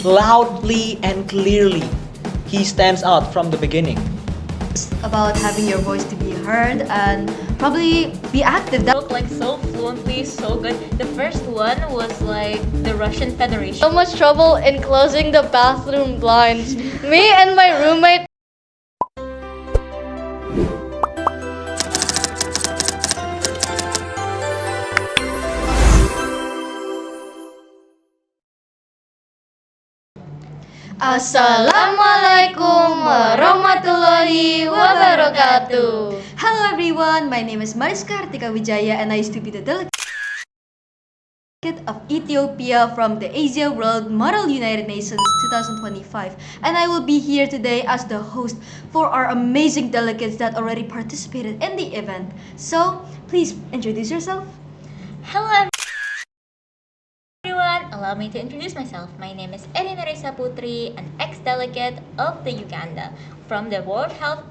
loudly and clearly. He stands out from the beginning. About having your voice to be heard and probably be active. Spoke like so fluently, so good. The first one was like the Russian Federation. So much trouble in closing the bathroom blinds. Me and my roommate. Assalamualaikum warahmatullahi wabarakatuh. Hello everyone, my name is Mariska Hartika Wijaya and I used to be the delegate of Ethiopia from the Asia World Model United Nations 2025, and I will be here today as the host for our amazing delegates that already participated in the event. So please introduce yourself. Hello everyone, allow me to introduce myself. My name is Elina Risa Putri, an ex-delegate of the Uganda from the World Health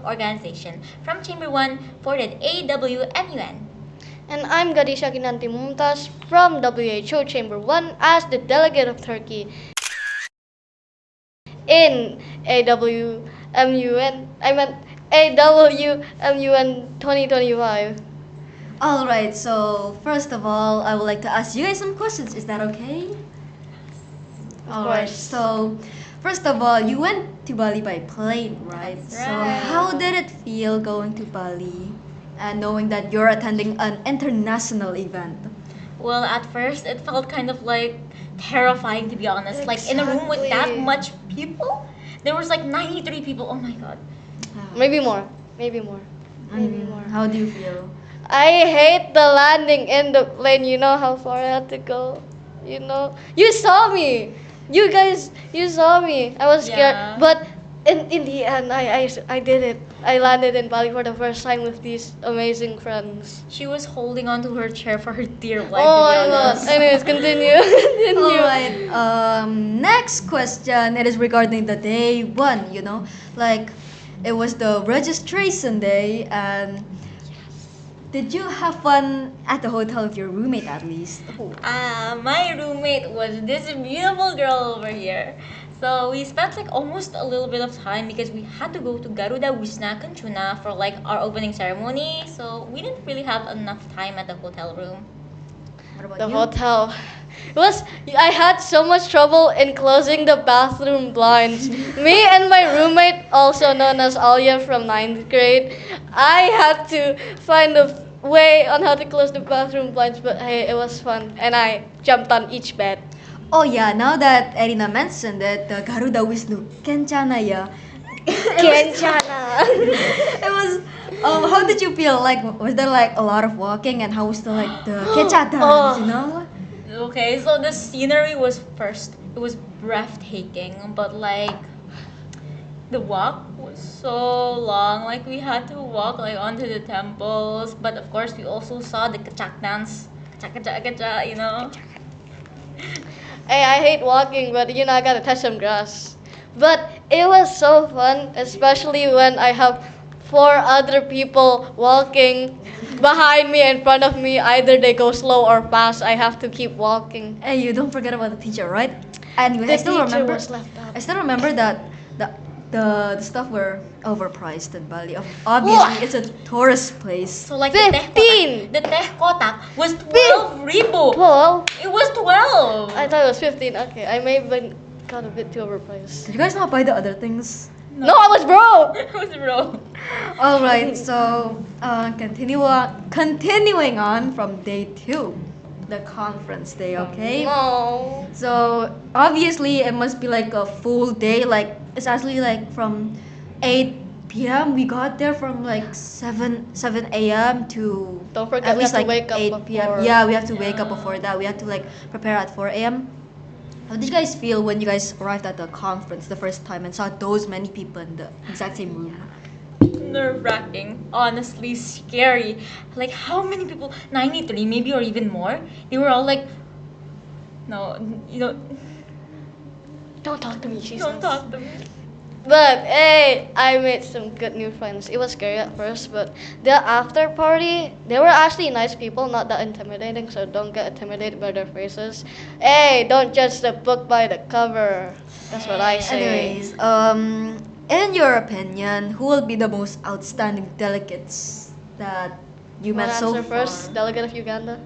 Organization from Chamber 1 for the AWMUN. And I'm Gadisha Kinanti Mumtaz from WHO Chamber 1 as the delegate of Turkey in AWMUN 2025. Alright, so first of all, I would like to ask you guys some questions. Is that okay? Alright, so first of all, you went to Bali by plane, right? That's So right. how did it feel going to Bali and knowing that you're attending an international event? Well, at first it felt kind of like terrifying, to be honest. Like in a room with that Exactly. much people, there was like 93 people. Oh my god. Maybe more. How do you feel? I hate the landing in the plane. You know how far I had to go? You know? You saw me! You guys, you saw me. I was scared. Yeah. But in the end, I did it. I landed in Bali for the first time with these amazing friends. She was holding on to her chair for her dear life, Oh to my be god. honest. Anyways, continue. Continue. Alright, next question. It is regarding the day one, you know? Like, it was the registration day, and did you have fun at the hotel with your roommate at least? My roommate was this beautiful girl over here. So we spent like almost a little bit of time because we had to go to Garuda Wisna Kanchuna for like our opening ceremony. So we didn't really have enough time at the hotel room. What about The you? hotel. I had so much trouble in closing the bathroom blinds. Me and my roommate, also known as Alia from 9th grade, I had to find a way on how to close the bathroom blinds, but hey, it was fun. And I jumped on each bed. Oh yeah, now that Erina mentioned it, the Garuda Wisnu Kencana ya. Kencana. It was. How did you feel? Like, was there like a lot of walking, and how was the Kencha dance? You know? Okay, so the scenery was first, it was breathtaking, but like the walk was so long. Like we had to walk like onto the temples, but of course we also saw the kachak dance, kachak, you know. Hey, I hate walking, but you know, I gotta touch some grass. But it was so fun, especially when I have 4 other people walking behind me, in front of me. Either they go slow or fast. I have to keep walking. Hey, you don't forget about the teacher, right? Anyway, I The still teacher remember. was left out. I still remember that the stuff were overpriced in Bali. Obviously, it's a tourist place. So like 15. the teh kotak was 12,000. 12? It was 12. I thought it was 15. Okay, I may have been got a bit too overpriced. Did you guys not buy the other things? No, I was broke. It was broke. All right, so continuing on from day 2, the conference day. Okay. No. So obviously it must be like a full day. Like it's actually like from 8 p.m. We got there from like 7 a.m. to Don't forget at we least have to like wake up 8 p.m. before. Yeah, we have to wake up before that. We had to like prepare at 4 a.m. How did you guys feel when you guys arrived at the conference the first time and saw those many people in the exact same room? Nerve-wracking, honestly scary. Like how many people? 93 maybe, or even more. They were all like, no, you know, Don't talk to me, Jesus. don't talk to me. But hey, I made some good new friends. It was scary at first, but the after party, they were actually nice people, not that intimidating. So don't get intimidated by their faces. Hey, don't judge the book by the cover. That's what I say. Anyways, in your opinion, who will be the most outstanding delegates that you Wanna met so answer far? first, delegate of Uganda.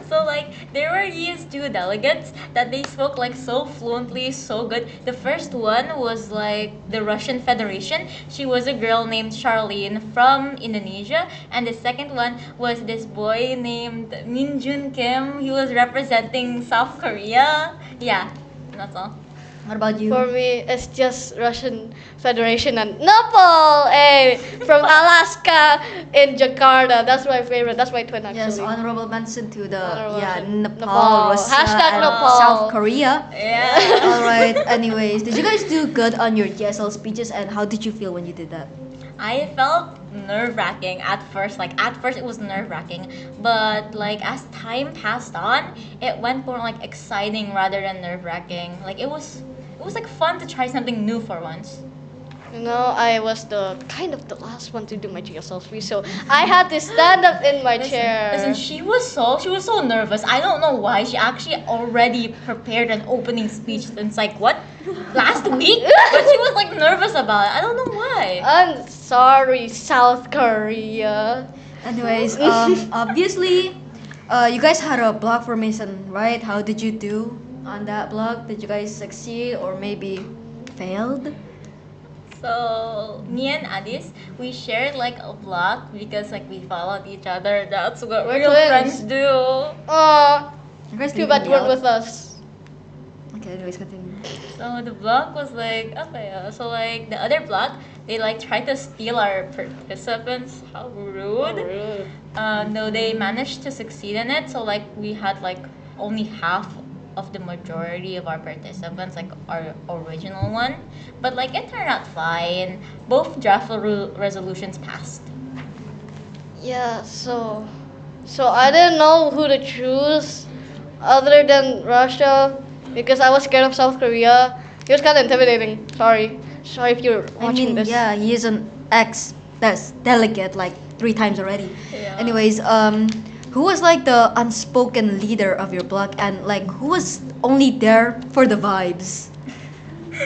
So like there were these two delegates that they spoke like so fluently, so good. The first one was like the Russian Federation. She was a girl named Charlene from Indonesia, and the second one was this boy named Min Jun Kim. He was representing South Korea. Yeah, that's all. What about you? For me, it's just Russian Federation and Nepal. Hey, from Alaska in Jakarta. That's my favorite. That's my twin actually. Yes, honorable mention to the Honorable mention. Nepal, Nepal. Russia, Hashtag and Nepal. South Korea. Yeah. All right. Anyways, did you guys do good on your ESL speeches, and how did you feel when you did that? I felt nerve-wracking at first. Like at first it was nerve-wracking, but like as time passed on, it went more like exciting rather than nerve-wracking. Like it was like fun to try something new for once. You know, I was the kind of the last one to do my GSL speech, so I had to stand up in my chair. Listen, she was so nervous. I don't know why. She actually already prepared an opening speech since like what? Last week? But she was like nervous about it. I don't know why. I'm sorry, South Korea. Anyways, obviously, you guys had a blog formation, right? How did you do on that blog? Did you guys succeed or maybe failed? So me and Adis, we shared like a blog because like we followed each other. That's what We're real twins. friends do. You guys Too leaving bad me you weren't out? with us. Okay, anyways, continue. So the blog was like okay. So like the other blog, they like tried to steal our participants. How rude. No, they managed to succeed in it. So like we had like only half of the majority of our participants, like our original one. But like it turned out fine. Both draft resolutions passed. Yeah, so I didn't know who to choose other than Russia because I was scared of South Korea. He was kind of intimidating. Sorry if you're I watching mean, this. yeah, he is an ex-delegate like 3 times already. Yeah. Anyways, who was like the unspoken leader of your blog, and like who was only there for the vibes?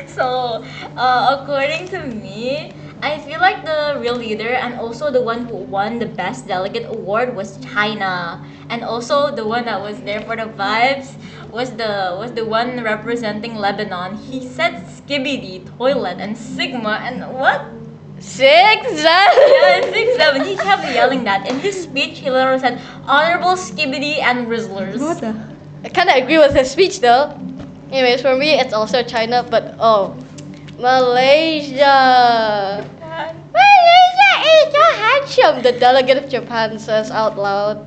So, according to me, I feel like the real leader and also the one who won the best delegate award was China, and also the one that was there for the vibes was the one representing Lebanon. He said skibidi, toilet, and sigma, and what? 6, 7. Yeah, 6-7. He kept yelling that. In his speech, he literally said, "Honorable skibidi and rizzlers." What the? I kind of agree with his speech though. Anyways, for me, it's also China, but Malaysia. Malaysia is so handsome. The delegate of Japan says out loud.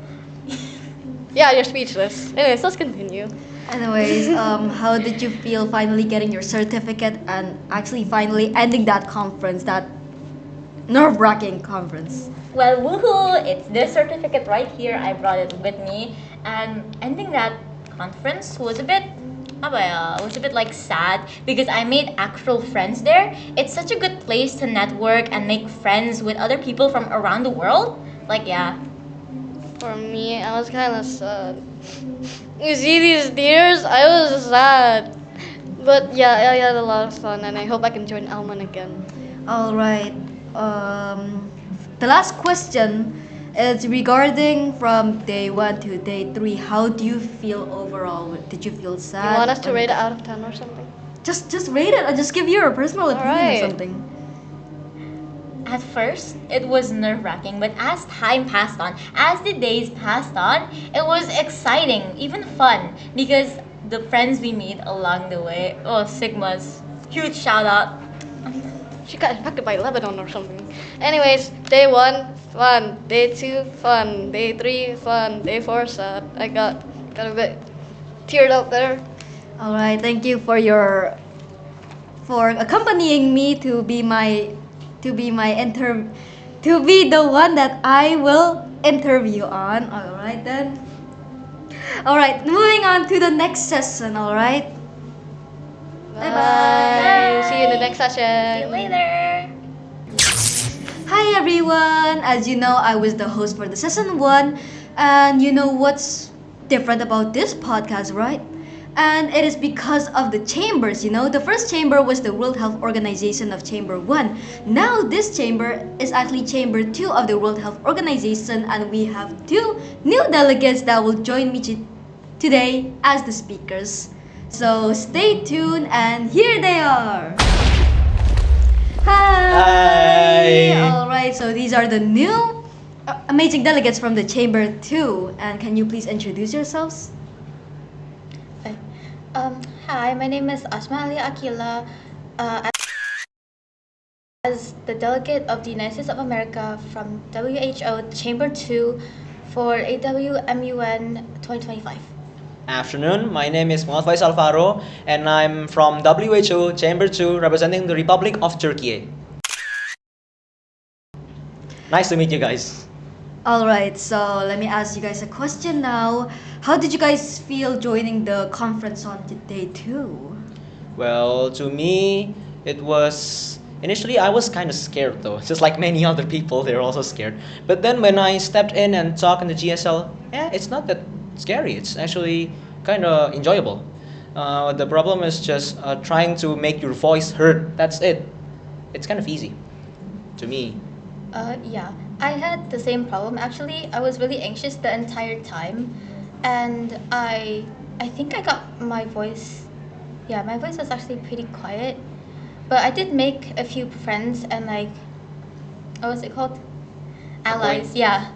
Yeah, you're speechless. Anyways, let's continue. Anyways, how did you feel finally getting your certificate and actually finally ending that conference, that nerve-wracking conference? Well, woohoo! It's this certificate right here. I brought it with me, and ending that conference was a bit, like sad because I made actual friends there. It's such a good place to network and make friends with other people from around the world. Like, yeah. For me, I was kind of sad. You see these tears? I was sad. But yeah, I had a lot of fun and I hope I can join Awmun again. All right. The last question is regarding from day 1 to day 3. How do you feel overall? Did you feel sad? You want us to when- rate it out of 10 or something? Just rate it. Or just give your personal opinion Alright. or something. At first, it was nerve-wracking, but as time passed on, as the days passed on, it was exciting, even fun, because the friends we made along the way. Oh, Sigma's huge shout out. She got infected by Lebanon or something. Anyways, day 1, fun. Day 2, fun. Day 3, fun. Day 4, sad. I got a bit teared up there. All right. Thank you for accompanying me to be the one that I will interview on. All right then. All right. Moving on to the next session. All right. Bye Bye. See you in the next See you session. later. Hi everyone! As you know, I was the host for the season 1, and you know what's different about this podcast, right? And it is because of the chambers, you know. The first chamber was the World Health Organization of Chamber 1. Now this chamber is actually Chamber 2 of the World Health Organization, and we have 2 new delegates that will join me today as the speakers. So stay tuned, and here they are! Hi! Hi. Alright, so these are the new amazing delegates from the Chamber 2. And can you please introduce yourselves? Okay. Hi, my name is Asma Ali Akila. As the delegate of the United States of America from WHO Chamber 2 for AWMUN 2025. Afternoon, my name is Muhammad Faiz Alfaro and I'm from WHO Chamber 2 representing the Republic of Turkey. Nice to meet you guys. Alright, so let me ask you guys a question now. How did you guys feel joining the conference on day 2? Well, to me, it was... Initially, I was kind of scared though. Just like many other people, they're also scared. But then when I stepped in and talked in the GSL, it's not that scary. It's actually kind of enjoyable. The problem is just trying to make your voice heard. That's it. It's kind of easy to me. Yeah, I had the same problem actually. I was really anxious the entire time, and I think I got my voice. Yeah, my voice was actually pretty quiet, but I did make a few friends and like, what was it called? Allies. Yeah.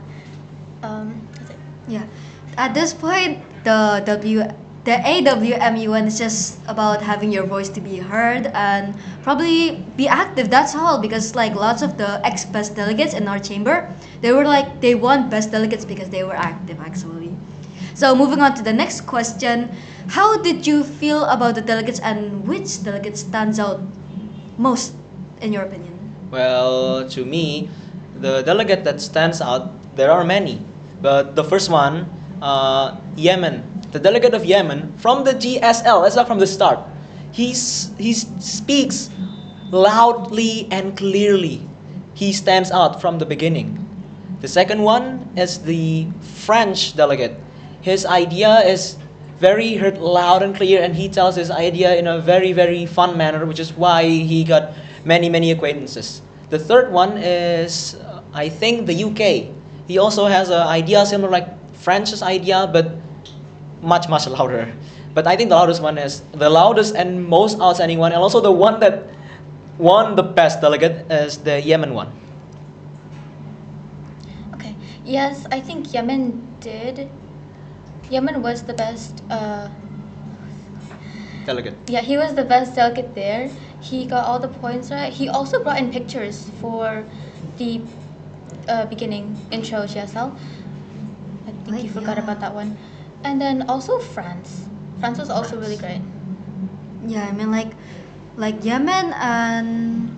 That's it. Yeah. At this point, the AWMUN is just about having your voice to be heard and probably be active. That's all. Because like lots of the ex-best delegates in our chamber, they won best delegates because they were active actually. So moving on to the next question, how did you feel about the delegates and which delegate stands out most in your opinion? Well, to me, the delegate that stands out, there are many. But the first one, Yemen. The delegate of Yemen from the GSL, let's start from the start. He speaks loudly and clearly. He stands out from the beginning. The second one is the French delegate. His idea is very heard loud and clear, and he tells his idea in a very, very fun manner, which is why he got many, many acquaintances. The third one is, I think, the UK. He also has an idea similar like French's idea, but much, much louder. But I think the loudest one is the loudest and most outstanding one, and also the one that won the best delegate is the Yemen one. Okay. Yes, I think Yemen did. Yemen was the best. Delegate. Yeah, he was the best delegate there. He got all the points right. He also brought in pictures for the beginning intro GSL. I think you forgot yeah. about that one. And then also France. France was also really great. Yeah, I mean like Yemen and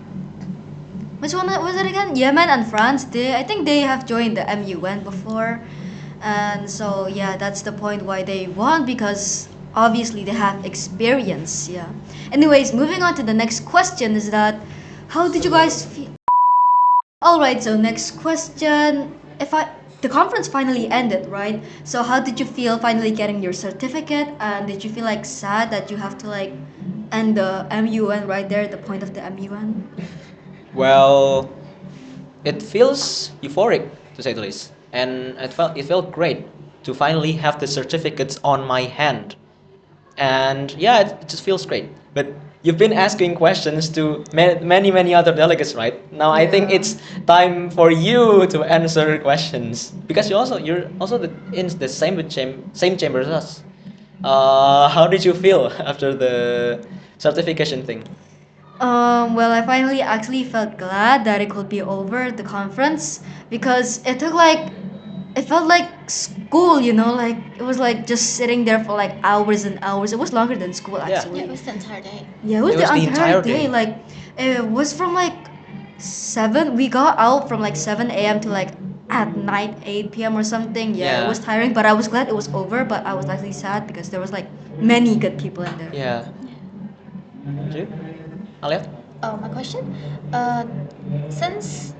which one was it again? Yemen and France. I think they have joined the MUN before, and so yeah, that's the point why they won because obviously they have experience. Yeah. Anyways, moving on to the next question is that how did you guys feel? All right, so next question. The conference finally ended, right? So how did you feel finally getting your certificate? And did you feel like sad that you have to like end the MUN right there, the point of the MUN? Well, it feels euphoric to say the least, and it felt great to finally have the certificates on my hand. And yeah, it just feels great. But you've been asking questions to many other delegates, right? Now I think Yeah. it's time for you to answer questions because you're also in the same chamber as us. How did you feel after the certification thing? Well, I finally actually felt glad that it could be over the conference because it felt like school, you know, like it was like just sitting there for like hours and hours. It was longer than school Yeah. actually. Yeah, it was the entire day. Yeah, it was It the was the entire entire day. day. Like it was from like 7. We got out from like 7 a.m. to like at night 8 p.m. or something. Yeah, it Yeah. was tiring, but I was glad it was over. But I was actually sad because there was like many good people in there. Yeah. You? Alia? My question. Uh, since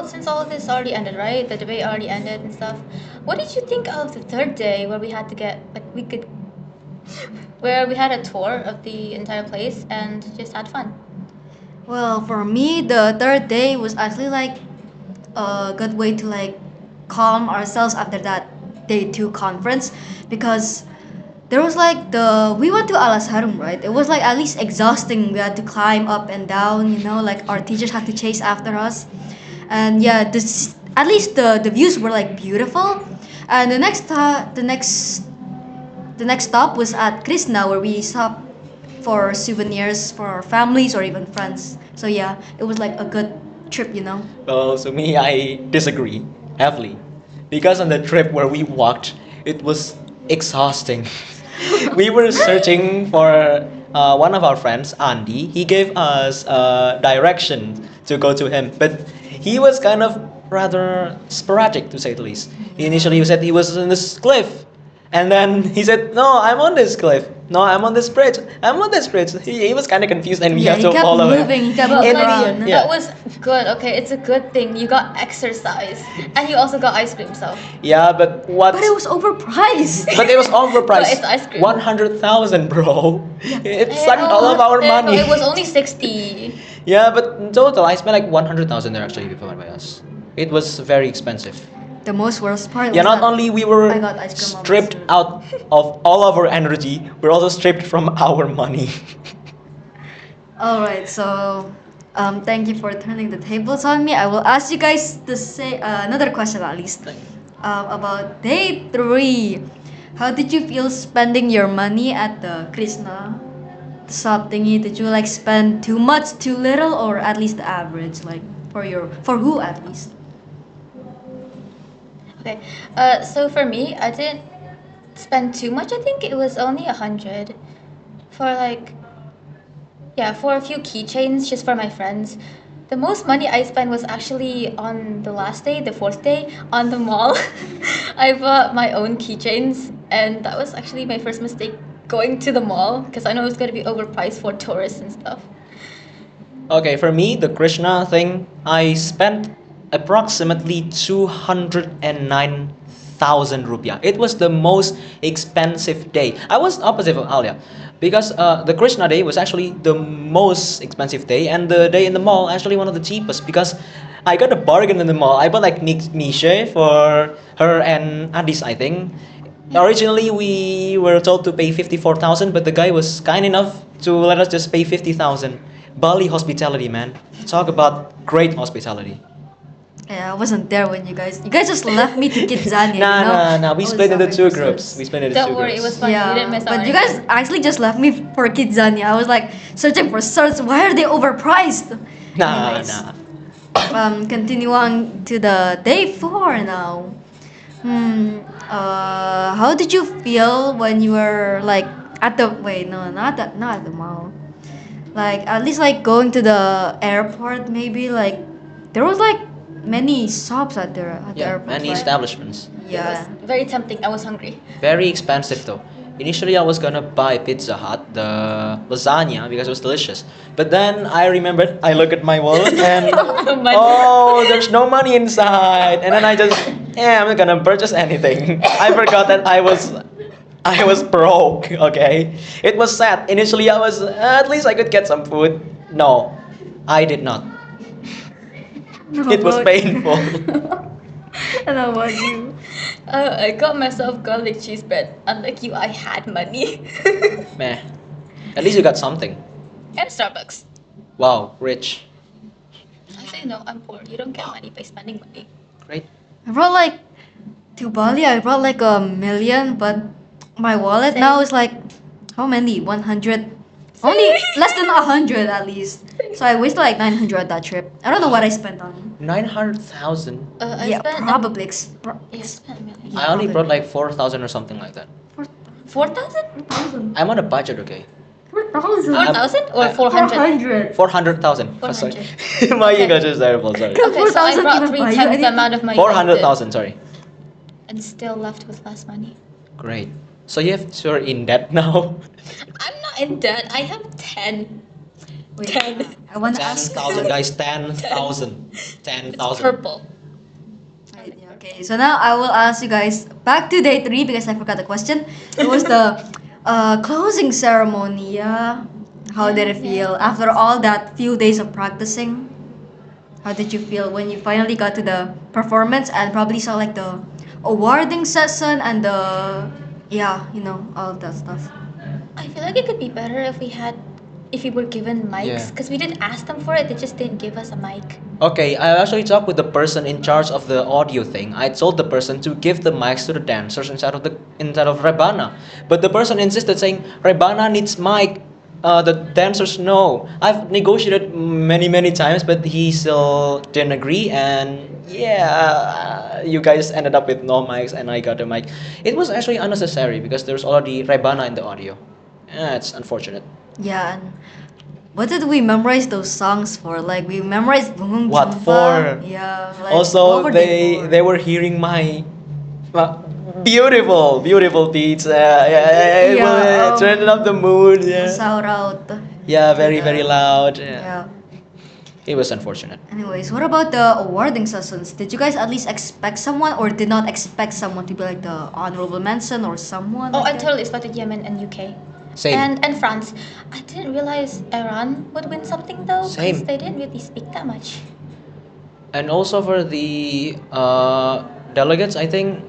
since all of this already ended, right? The debate already ended and stuff. What did you think of the third day where we had to get where we had a tour of the entire place and just had fun? Well, for me, the third day was actually like a good way to like calm ourselves after that day two conference, because there was like we went to Al-Azhar, right? It was like at least exhausting. We had to climb up and down, like our teachers had to chase after us, and yeah, this at least the views were like beautiful. And the next stop was at Krishna, where we stopped for souvenirs for our families or even friends. So yeah, it was like a good trip. Well, so me, I disagree heavily. Because on the trip where we walked, it was exhausting. We were searching for one of our friends, Andy. He gave us direction to go to him, but he was kind of rather sporadic, to say the least. Initially, he said he was on this cliff, and then he said, "No, I'm on this cliff. No, I'm on this bridge. I'm on this bridge." He was kind of confused, and we Yeah, have he to kept follow moving. him. He kept But moving like, around. Yeah. that was good. Okay, it's a good thing. You got exercise and you also got ice cream. So Yeah, but what? But it was overpriced. But it was overpriced. But it's ice cream. 100,000, bro. It Eh, sucked all of our no, money. it was only 60. Yeah, but in total, I spent like 100,000 there actually before by us. It was very expensive. The most worst part. Yeah, was not that only we were I got ice cream on stripped myself. out of all of our energy, we're also stripped from our money. All right, so thank you for turning the tables on me. I will ask you guys to say another question at least about day three. How did you feel spending your money at the Krishna shop thingy? Did you like spend too much, too little, or at least the average? Like for who at least? Okay. So for me, I didn't spend too much. I think it was only 100 for for a few keychains just for my friends. The most money I spent was actually on the last day, the fourth day, on the mall. I bought my own keychains, and that was actually my first mistake going to the mall because I know it's gonna be overpriced for tourists and stuff. Okay, for me, the Krishna thing, I spent approximately 209,000 rupiah. It was the most expensive day. I was opposite of Alia because the Krishna day was actually the most expensive day, and the day in the mall actually one of the cheapest because I got a bargain in the mall. I bought like Mishe for her and Adis, I think. Originally, we were told to pay 54,000, but the guy was kind enough to let us just pay 50,000. Bali hospitality, man. Talk about great hospitality. Yeah, I wasn't there when you guys just left me to Kidzania. Nah. We I was split into two suffering groups. so- We split into Don't two worry, groups. it was fun. You didn't miss out. but on you guys anything. actually just left me for Kidzania. I was like searching for certs. Why are they overpriced? Nah. Continue on to the day 4 now. How did you feel when you were like at the wait no not at the mall, like at least like going to the airport, maybe like there was like many shops at the Yeah, airport, many right? establishments. Yeah. It was very tempting. I was hungry. Very expensive though. Initially, I was gonna buy Pizza Hut, the lasagna, because it was delicious. But then I remembered, I look at my wallet and Money. oh, there's no money inside. And then I just, I'm not gonna purchase anything. I forgot that I was broke. Okay, it was sad. Initially, I was at least I could get some food. No, I did not. It was painful. And how about you? I got myself garlic cheese bread. Unlike you, I had money. Meh. At least you got something. And Starbucks. Wow, rich. I say no, I'm poor. You don't get money by spending money. Great. I brought like to Bali. I brought like 1,000,000, but my wallet now is like how many? 100. Only less than 100 at least. So I wasted like 900 at that trip. I don't know what I spent on. 900,000. I Yeah, spent probably. You spent a million. I only probably. brought like 4,000 or something like that. 4,000? I'm on a budget, okay? 4,000. 4,000 or I- 400? 400,000. Oh, sorry. 400. My Okay. English is terrible, sorry. Okay, so I 4,000 brought even three buy you times the anything? amount of money. 400,000, sorry. And still left with less money. Great. So you're in debt now? I'm not in debt. I have 10. Wait, 10. I want to ask. 10,000 guys, 10,000. It's 10,000. purple. Right, yeah, okay, so now I will ask you guys back to day 3 because I forgot the question. It was the closing ceremony. Yeah, how did it feel after all that few days of practicing? How did you feel when you finally got to the performance and probably saw like the awarding session and the all of that stuff? I feel like it could be better if we were given mics, Yeah. because we didn't ask them for it. They just didn't give us a mic. Okay, I actually talked with the person in charge of the audio thing. I told the person to give the mics to the dancers instead of Rebana, but the person insisted saying Rebana needs mic. The dancers know. I've negotiated many times, but he still didn't agree. And yeah, you guys ended up with no mics, and I got a mic. It was actually unnecessary because there's already Rebana in the audio. Yeah, it's unfortunate. Yeah, and what did we memorize those songs for? Like we memorized Bung What Jumpa. for? Yeah. Like, Also, what were they for? were hearing my beautiful beats. It will turn up the mood. Yeah, Shout out. yeah, to very the- loud. Yeah. It was unfortunate. Anyways, what about the awarding sessions? Did you guys at least expect someone or did not expect someone to be like the honorable mention or someone? Oh, like I that? totally expected Yemen and UK. Same. And France. I didn't realize Iran would win something though, because Same. they didn't really speak that much. And also for the delegates, I think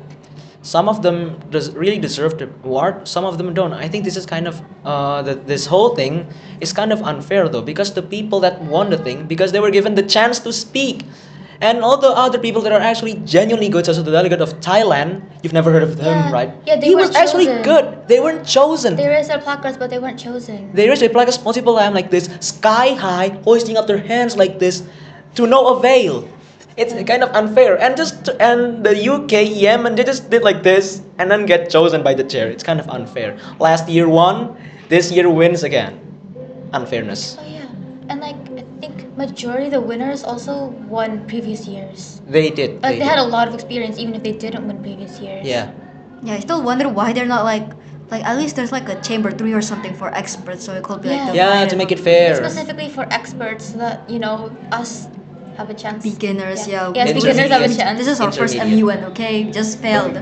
some of them really deserve the award. Some of them don't. I think this is kind of this whole thing is kind of unfair though, because the people that won the thing, because they were given the chance to speak, and all the other people that are actually genuinely good, such as the delegate of Thailand, you've never heard of them, Yeah. right? Yeah, they he was weren't actually chosen. good. They weren't chosen. They raised their placards, but they weren't chosen. They raised their placards multiple times like this, sky high, hoisting up their hands like this, to no avail. It's kind of unfair. And the UK, Yemen, they just did like this and then get chosen by the chair. It's kind of unfair. Last year won, this year wins again. Unfairness. Oh yeah, and like I think majority of the winners also won previous years. They did. Like they did. had a lot of experience, even if they didn't win previous years. Yeah. Yeah, I still wonder why they're not like at least there's like a chamber 3 or something for experts, so it could be like the Yeah, to make it fair. Specifically for experts, so that us have a chance. beginners. Yeah, Yes, beginners have a Intermediate. chance. This is our first Intermediate. MUN, okay? Just failed.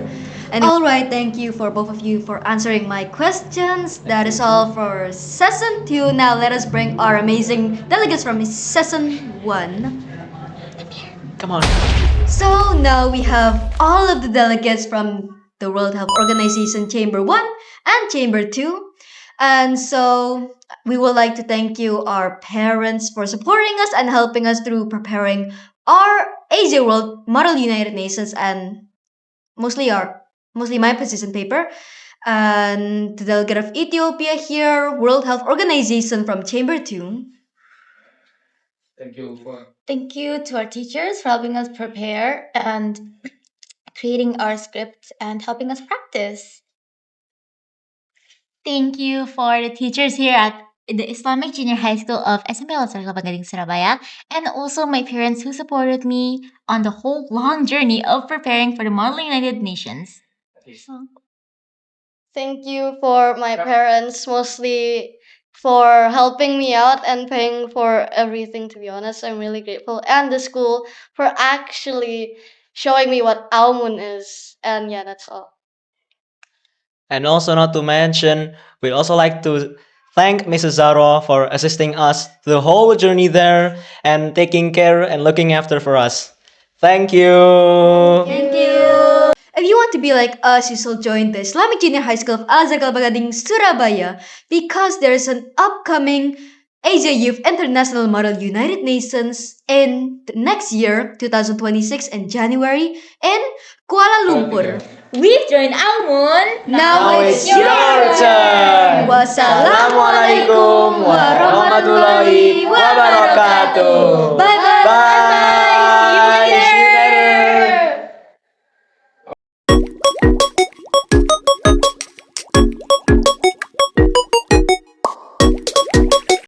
And all right, thank you for both of you for answering my questions. That is all for session 2. Now let us bring our amazing delegates from session 1. Come on. So now we have all of the delegates from the World Health Organization Chamber 1 and Chamber 2. And so we would like to thank you, our parents, for supporting us and helping us through preparing our Asia World Model United Nations and mostly my position paper. And the delegate of Ethiopia here, World Health Organization from Chamber 2. Thank you to our teachers for helping us prepare and creating our scripts and helping us practice. Thank you for the teachers here at the Islamic Junior High School of SMP Al-AzharKelapaGading, Surabaya, and also my parents who supported me on the whole long journey of preparing for the Model United Nations. Thank you for my parents, mostly for helping me out and paying for everything, to be honest. I'm really grateful. And the school for actually showing me what Awmun is. And yeah, that's all. And also not to mention, we'd also like to thank Mrs. Zaro for assisting us the whole journey there and taking care and looking after for us. Thank you. Thank you. If you want to be like us, you should join the Islamic Junior High School of Al-AzharKelapaGading, Surabaya, because there's an upcoming Asia Youth International Model United Nations in the next year, 2026 in January in Kuala Lumpur. We've joined Awmun. Now it's your turn. Wassalamualaikum warahmatullahi wabarakatuh. Bye bye. Bye. See you later.